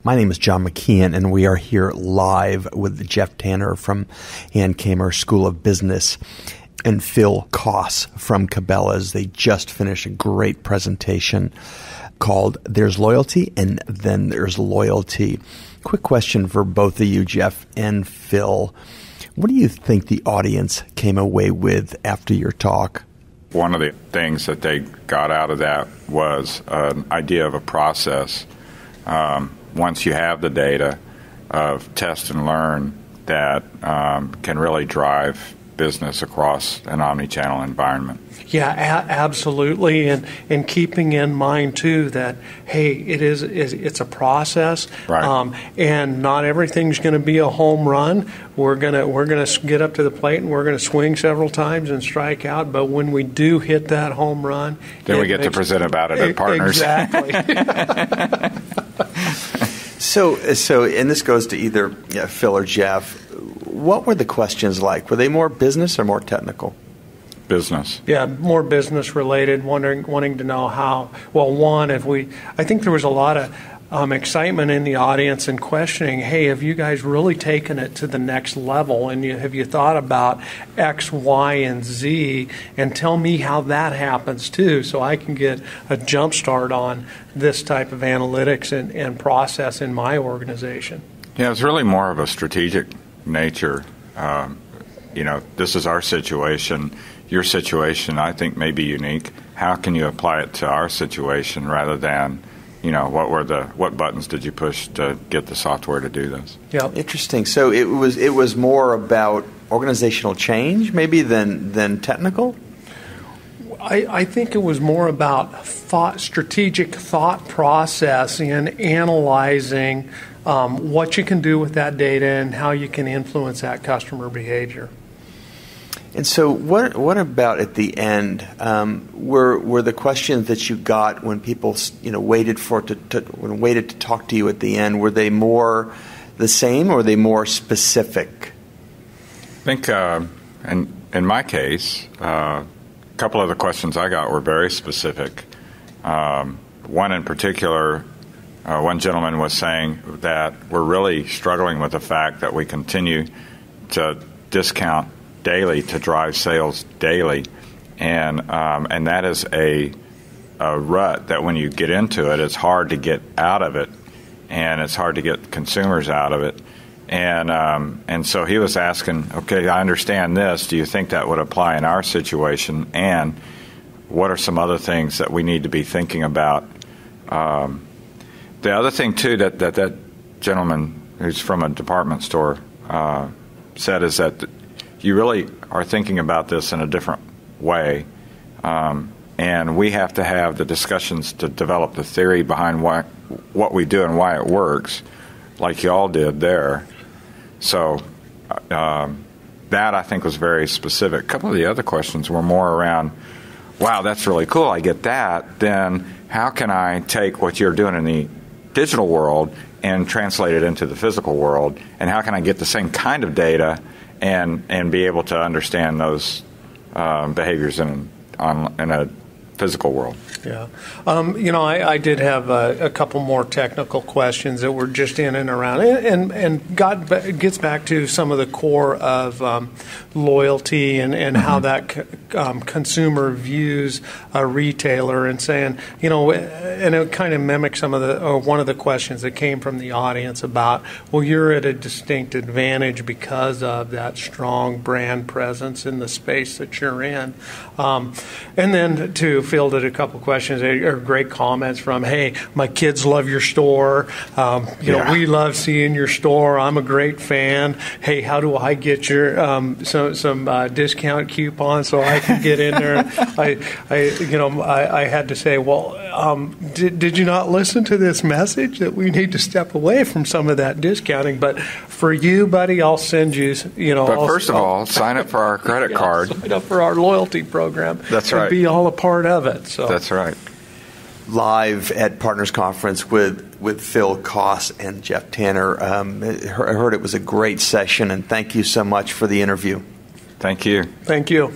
My name is John McKeon, and we are here live with Jeff Tanner from Hankamer School of Business and Phil Koss from Cabela as they just finished a great presentation called There's Loyalty and Then There's Loyalty. Quick question for both of you, Jeff and Phil. What do you think the audience came away with after your talk? One of the things that they got out of that was an idea of a process. Once you have the data of test and learn that can really drive business across an omni-channel environment. Yeah, absolutely, and keeping in mind too that it's a process, right. And not everything's going to be a home run. We're gonna get up to the plate and we're gonna swing several times and strike out. But when we do hit that home run, then we get to present about it at partners. Exactly. So, and this goes to either Phil or Jeff. What were the questions like? Were they more business or more technical? Business. Yeah, more business related. Wanting to know how. Well, I think there was a lot of excitement in the audience and questioning. Hey, have you guys really taken it to the next level? And have you thought about X, Y, and Z? And tell me how that happens too, so I can get a jump start on this type of analytics and process in my organization. Yeah, it's really more of a strategic nature. This is our situation. Your situation, I think, may be unique. How can you apply it to our situation rather than, what buttons did you push to get the software to do this? Yeah, interesting. So it was more about organizational change, maybe than technical. I think it was more about strategic thought process and analyzing what you can do with that data and how you can influence that customer behavior. And so what about at the end? Were the questions that you got when people waited to talk to you at the end, were they more the same or were they more specific? I think in my case, a couple of the questions I got were very specific. One in particular, one gentleman was saying that we're really struggling with the fact that we continue to discount daily to drive sales daily, and that is a rut that when you get into it, it's hard to get out of it, and it's hard to get consumers out of it. And so he was asking, okay, I understand this. Do you think that would apply in our situation? And what are some other things that we need to be thinking about? The other thing, too, that gentleman who's from a department store said is that you really are thinking about this in a different way. And we have to have the discussions to develop the theory behind what we do and why it works, like you all did there. So that, I think, was very specific. A couple of the other questions were more around, wow, that's really cool, I get that. Then how can I take what you're doing in the digital world and translate it into the physical world? And how can I get the same kind of data and be able to understand those behaviors in a physical world? Yeah. I did have a couple more technical questions that were just in and around, and gets back to some of the core of loyalty and how that consumer views a retailer, and saying, and it kind of mimics some of one of the questions that came from the audience about, well, you're at a distinct advantage because of that strong brand presence in the space that you're in. And then to fielded a couple questions or great comments from, hey, my kids love your store. We love seeing your store. I'm a great fan. Hey, how do I get your some discount coupons so I can get in there? I had to say, well, did you not listen to this message that we need to step away from some of that discounting? But for you, buddy, I'll send you. But first of all, sign up for our credit card. Sign up for our loyalty program. That's right. And be all a part of it. So that's right. Live at Partners Conference with Phil Koss and Jeff Tanner. I heard it was a great session, and thank you so much for the interview. Thank you. Thank you.